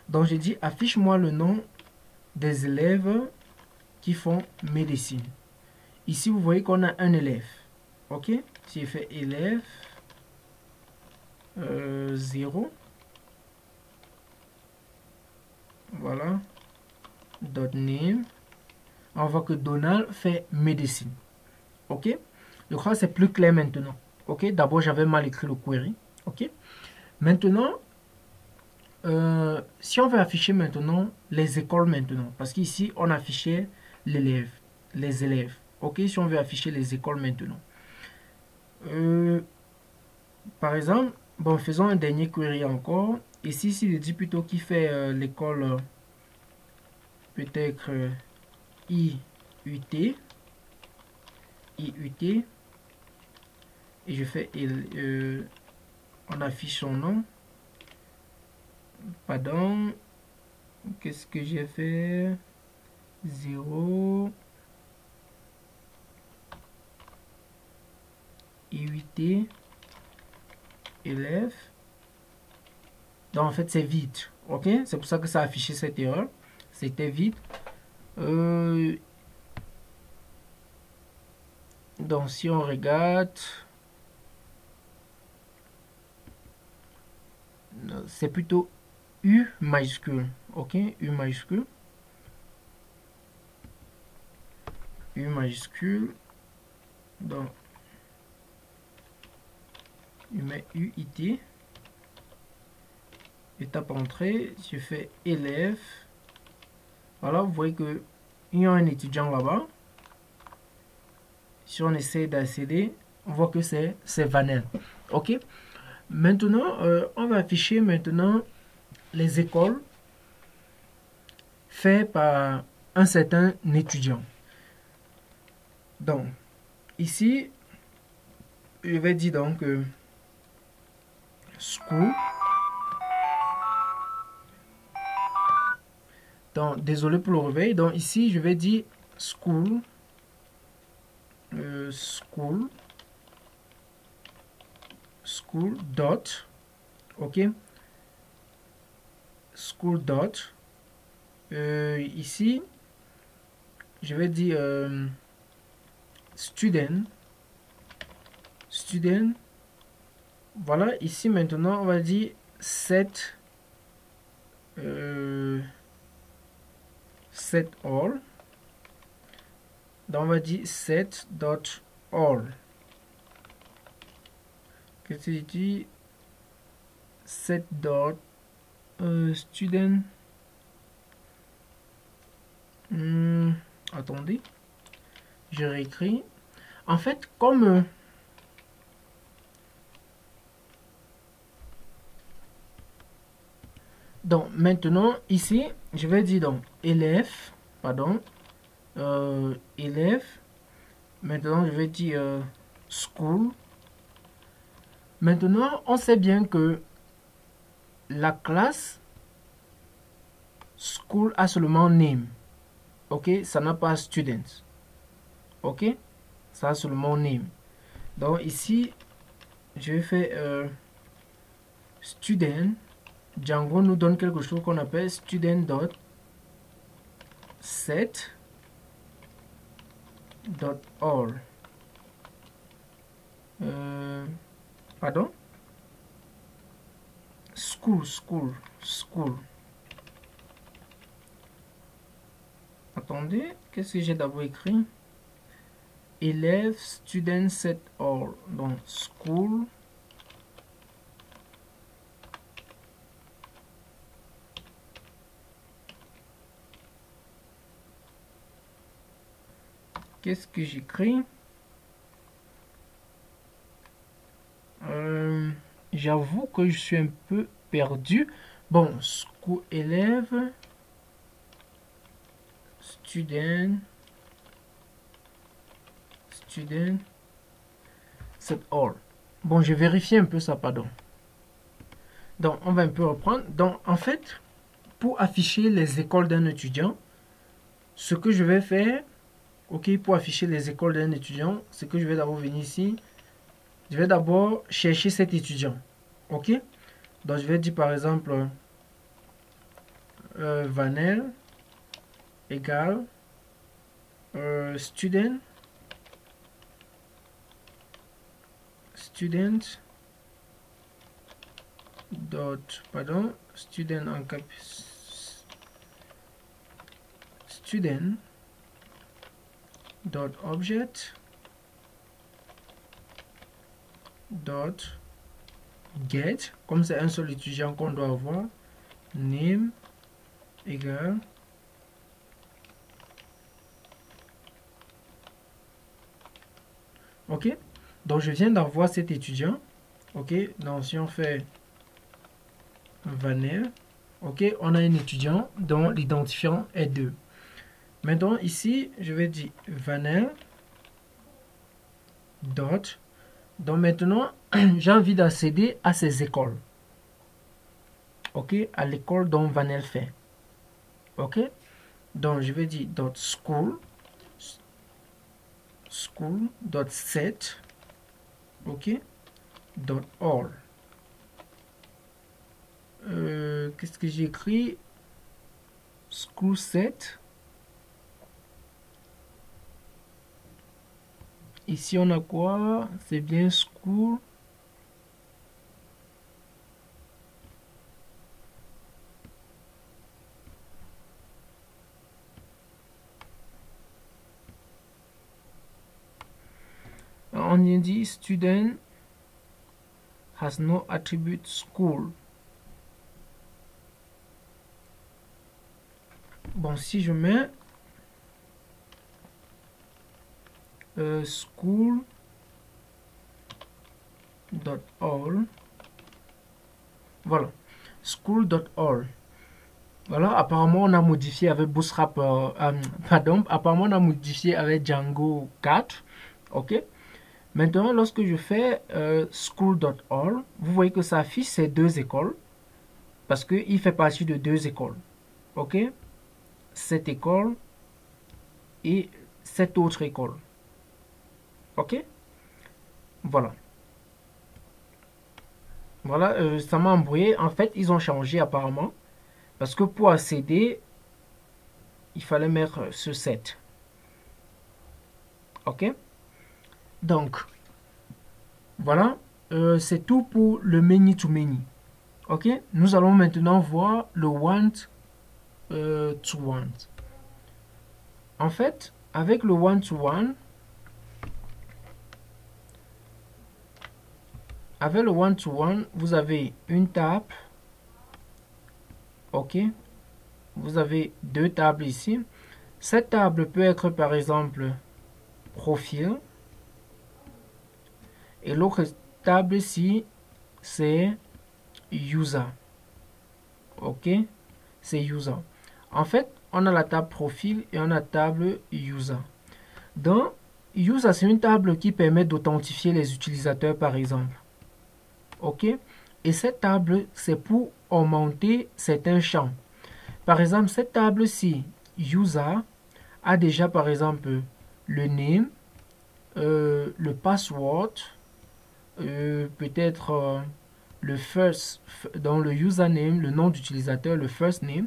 Donc, je dis affiche-moi le nom des élèves qui font médecine. Ici, vous voyez qu'on a un élève. Ok, si je fais élève 0, voilà, .name, on voit que Donald fait médecine. Ok, je crois que c'est plus clair maintenant. Ok, d'abord j'avais mal écrit le query. Ok, maintenant, si on veut afficher maintenant les écoles maintenant, parce qu'ici on affichait l'élève, les élèves. Ok, si on veut afficher les écoles maintenant. Par exemple, bon, faisons un dernier query encore. Ici, s'il dit plutôt qui fait l'école, peut-être I IUT, IUT, et je fais, on affiche son nom. Pardon, qu'est-ce que j'ai fait? 0, IUT, élève. Donc en fait c'est vide, ok, c'est pour ça que ça a affiché cette erreur, c'était vide. Donc si on regarde, c'est plutôt U majuscule, ok, U majuscule, U majuscule, donc je mets UIT, étape entrée, je fais élève, voilà, vous voyez que il y a un étudiant là-bas. Si on essaie d'accéder, on voit que c'est Vanel, ok. Maintenant, on va afficher maintenant les écoles faites par un certain étudiant. Donc, ici, je vais dire donc school. Donc, désolé pour le réveil. Donc, ici, je vais dire school. School dot. Ok. School dot. Ici, je vais dire student. Voilà, ici maintenant on va dire set all. Donc on va dire set dot all. Qu'est-ce que je dis? Set dot student. Attendez, je réécris. En fait, comme donc maintenant ici, je vais dire donc élève, pardon, élève. Maintenant, je vais dire school. Maintenant, on sait bien que la classe school a seulement name. Ok, ça n'a pas students. Ok, ça a seulement name. Donc ici, je vais faire student. Django nous donne quelque chose qu'on appelle student.set all. Pardon? School. Attendez, qu'est-ce que j'ai d'abord écrit? Élève, student, set all. Donc, school. Qu'est-ce que j'écris? J'avoue que je suis un peu perdu. Bon, school, élève, student, set all. Bon, je vérifie un peu ça, pardon. Donc, on va un peu reprendre. Donc, en fait, pour afficher les écoles d'un étudiant, ce que je vais faire, ok, pour afficher les écoles d'un étudiant, c'est que je vais d'abord venir ici. Je vais d'abord chercher cet étudiant. Ok. Donc, je vais dire par exemple Vanel égale student dot, pardon, student en cap, student dot object dot get, comme c'est un seul étudiant qu'on doit avoir, name égale ok. Donc je viens d'avoir cet étudiant. Ok, donc si on fait Vanel, ok, on a un étudiant dont l'identifiant est 2. Maintenant, ici, je vais dire vanel dot. Donc maintenant, j'ai envie d'accéder à ces écoles. OK, à l'école dont vanel fait. OK, donc je vais dire dot school dot set. OK, dot all. Qu'est-ce que j'ai écrit? School set. Ici, on a quoi? C'est bien school. On dit student has no attribute school. Bon, si je mets school dot all, voilà, school dot all. Voilà, apparemment on a modifié avec Bootstrap, pardon, apparemment on a modifié avec Django 4. OK. Maintenant, lorsque je fais school.all, vous voyez que ça affiche ces deux écoles parce qu'il fait partie de deux écoles. OK? Cette école et cette autre école. OK? Voilà. Voilà, ça m'a embrouillé. En fait, ils ont changé apparemment parce que pour accéder, il fallait mettre ce set. OK? Donc, voilà, c'est tout pour le many to many. OK? Nous allons maintenant voir le want to want. En fait, avec le one to one, vous avez une table. OK? Vous avez deux tables ici. Cette table peut être par exemple profil. Et l'autre table ici, c'est user. OK? C'est user. En fait, on a la table profil et on a la table user. Donc, user, c'est une table qui permet d'authentifier les utilisateurs, par exemple. OK? Et cette table, c'est pour augmenter certains champs. Par exemple, cette table-ci, user, a déjà, par exemple, le name, le password, peut-être le first, dans le username, le nom d'utilisateur, le first name.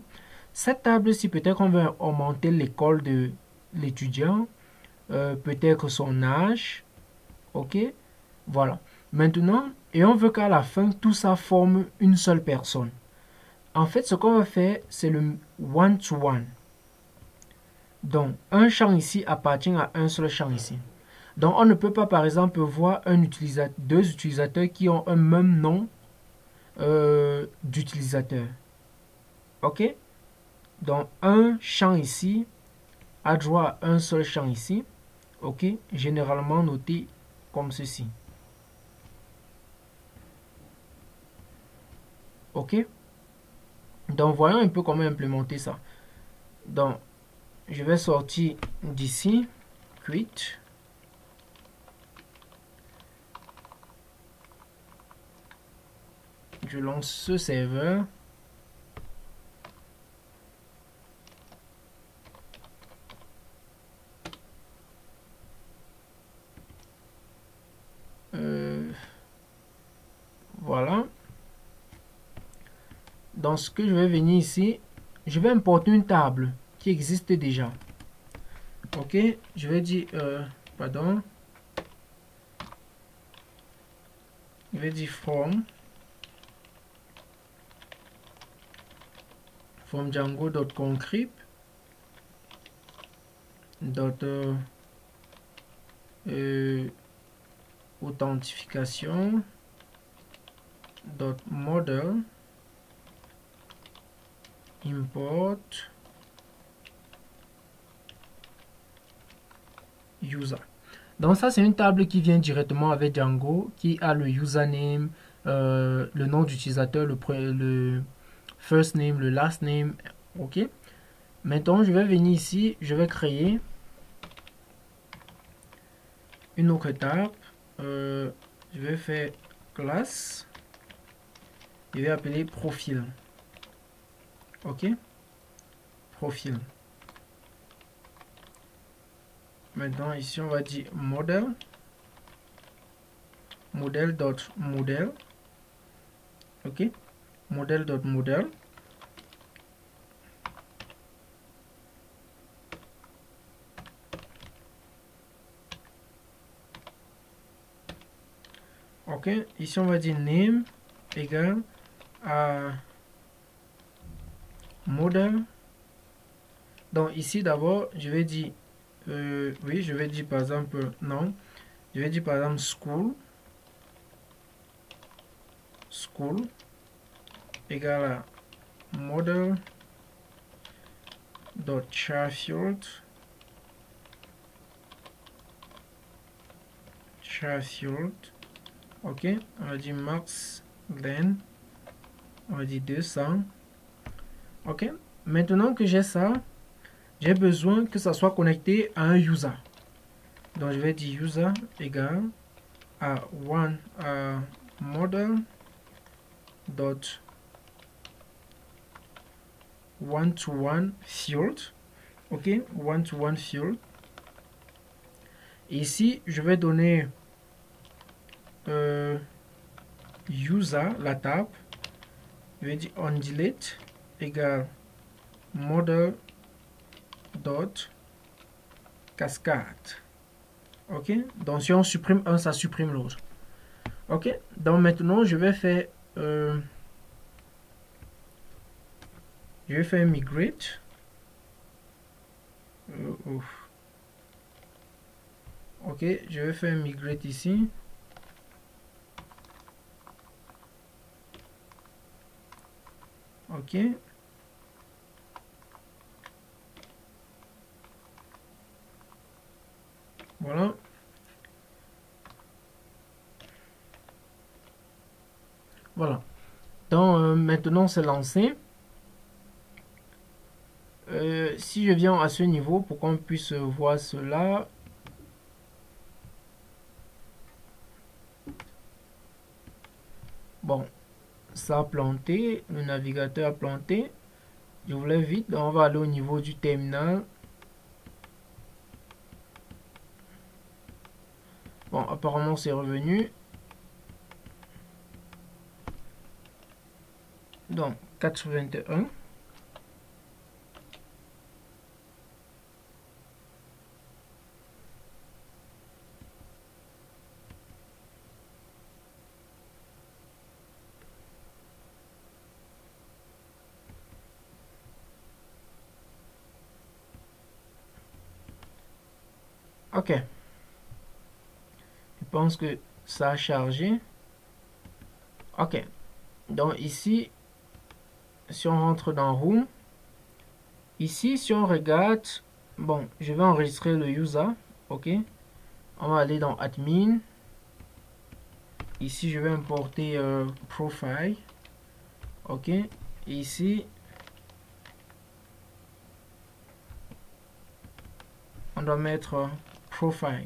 Cette table-ci, peut-être qu'on veut augmenter l'école de l'étudiant, peut-être son âge. OK? Voilà. Maintenant, et on veut qu'à la fin, tout ça forme une seule personne. En fait, ce qu'on va faire, c'est le one-to-one. Donc, un champ ici appartient à un seul champ ici. Donc, on ne peut pas, par exemple, voir deux utilisateurs qui ont un même nom d'utilisateur. OK? Donc, un champ ici a droit à un seul champ ici. OK? Généralement noté comme ceci. OK? Donc, voyons un peu comment implémenter ça. Donc, je vais sortir d'ici. Quit. Je lance ce serveur. Voilà. Dans ce que je vais venir ici, je vais importer une table qui existe déjà. OK, je vais dire, pardon, je vais dire from django.concrypt authentification model import user. Donc ça c'est une table qui vient directement avec Django, qui a le username, le nom d'utilisateur, le first name, le last name. OK. Maintenant, je vais venir ici, je vais créer une autre étape. Je vais faire classe. Je vais appeler profil. Ok, profil. Maintenant, ici, on va dire modèle. Modèle.modèle. Ok, modèle.modèle. Ok, ici, on va dire name égale à modèle. Donc, ici, d'abord, je vais dire, oui, je vais dire par exemple, non, je vais dire par exemple school égale à model.charfield ok, on va dire max len, on va dire 200. Ok, maintenant que j'ai ça, j'ai besoin que ça soit connecté à un user. Donc je vais dire user égale à one model dot one to one field. Ok, one to one field. Et ici, je vais donner user, la table. Je vais dire on delete égale model dot cascade. Ok, donc si on supprime un, ça supprime l'autre. Ok, donc maintenant je vais faire migrate. Ok, je vais faire migrate ici. Ok. Voilà. Voilà. Donc maintenant c'est lancé. Si je viens à ce niveau pour qu'on puisse voir cela. Bon, ça a planté, le navigateur a planté. Je voulais vite, donc on va aller au niveau du terminal. Bon, apparemment c'est revenu. Donc 421. Ok. Je pense que ça a chargé. Ok. Donc ici, si on rentre dans Room, ici, si on regarde, bon, je vais enregistrer le user. Ok. On va aller dans Admin. Ici, je vais importer Profile. Ok. Et ici, on doit mettre Profile.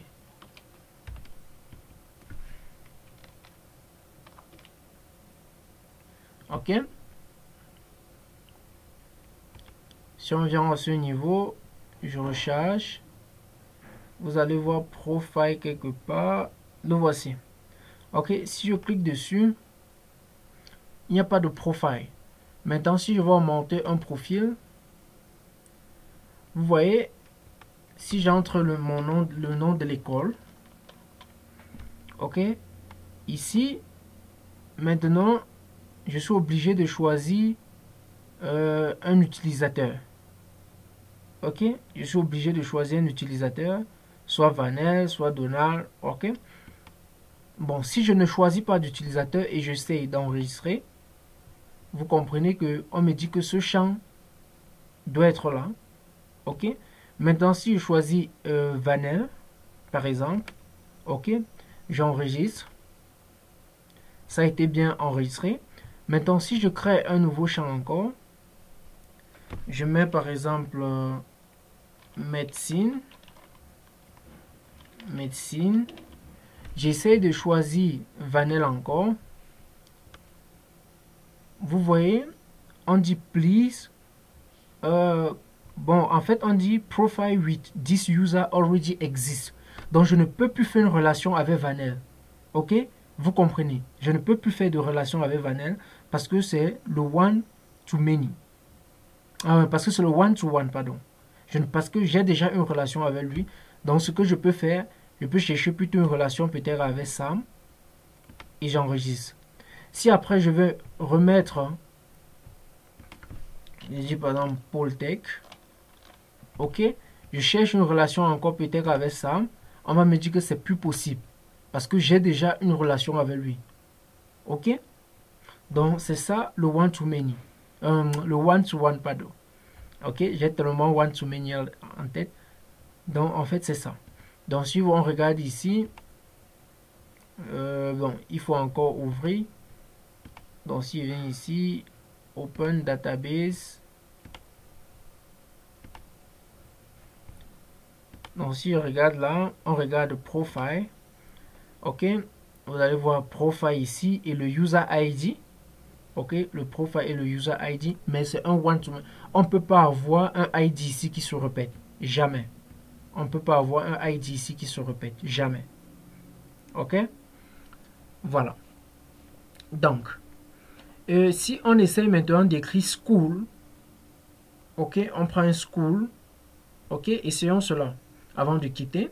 Ok. Si on vient à ce niveau, je recharge. Vous allez voir Profile quelque part. Le voici. Ok. Si je clique dessus, il n'y a pas de Profile. Maintenant, si je veux monter un profil, vous voyez, si j'entre le nom de l'école, ok, ici, maintenant, je suis obligé de choisir un utilisateur. Ok, je suis obligé de choisir un utilisateur, soit Vanel, soit Donald. Ok. Bon, si je ne choisis pas d'utilisateur et j'essaie d'enregistrer, vous comprenez que on me dit que ce champ doit être là. Ok. Maintenant, si je choisis Vanel, par exemple, ok, j'enregistre. Ça a été bien enregistré. Maintenant, si je crée un nouveau champ encore, Je mets par exemple médecine. Médecine. J'essaie de choisir Vanel encore. Vous voyez, on dit please. Bon, en fait, on dit profile with this user already exists. Donc, je ne peux plus faire une relation avec Vanel. Ok? Vous comprenez? Je ne peux plus faire de relation avec Vanel parce que c'est le one to many. Parce que c'est le one to one, pardon. Parce que j'ai déjà une relation avec lui. Donc, ce que je peux faire, je peux chercher plutôt une relation peut-être avec Sam et j'enregistre. Si après je veux remettre, je dis par exemple Paul Tech, ok, je cherche une relation encore peut-être avec Sam, on va me dire que c'est plus possible parce que j'ai déjà une relation avec lui. Ok, donc c'est ça le one to many, le one to one, pardon. Ok, j'ai tellement one to many en tête. Donc en fait c'est ça. Donc si on regarde ici, bon, il faut encore ouvrir. Donc si je viens ici, Open Database. Donc si je regarde là, on regarde Profile. Ok, vous allez voir Profile ici et le User ID. Ok, le Profile et le User ID, mais c'est un one-to-one. On ne peut pas avoir un ID ici qui se répète. Jamais. On ne peut pas avoir un ID ici qui se répète. Jamais. Ok, voilà. Donc, si on essaye maintenant d'écrire school, ok, on prend un school, ok, essayons cela avant de quitter.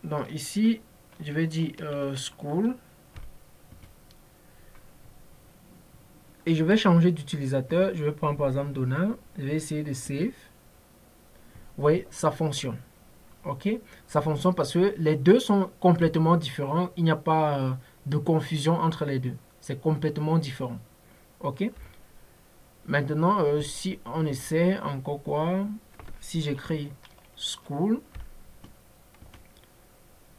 Donc ici, je vais dire school et je vais changer d'utilisateur. Je vais prendre par exemple Donald. Je vais essayer de save. Vous voyez, ça fonctionne. Ok, ça fonctionne parce que les deux sont complètement différents. Il n'y a pas de confusion entre les deux. C'est complètement différent. Ok. Maintenant, si on essaie encore quoi, si j'écris school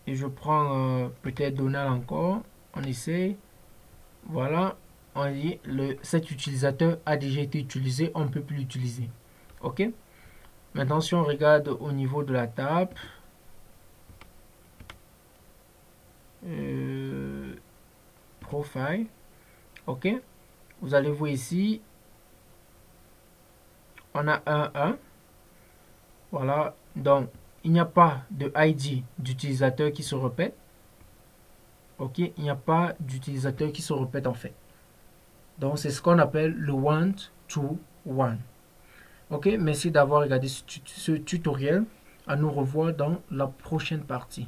et je prends peut-être Donald encore, on essaie. Voilà, on dit cet utilisateur a déjà été utilisé, on ne peut plus l'utiliser. Ok. Maintenant, si on regarde au niveau de la table, profile, ok, vous allez voir ici, on a un 1. Voilà, donc il n'y a pas de ID d'utilisateur qui se répète. Ok, il n'y a pas d'utilisateur qui se répète en fait. Donc c'est ce qu'on appelle le one to one. Ok, merci d'avoir regardé ce tutoriel. À nous revoir dans la prochaine partie.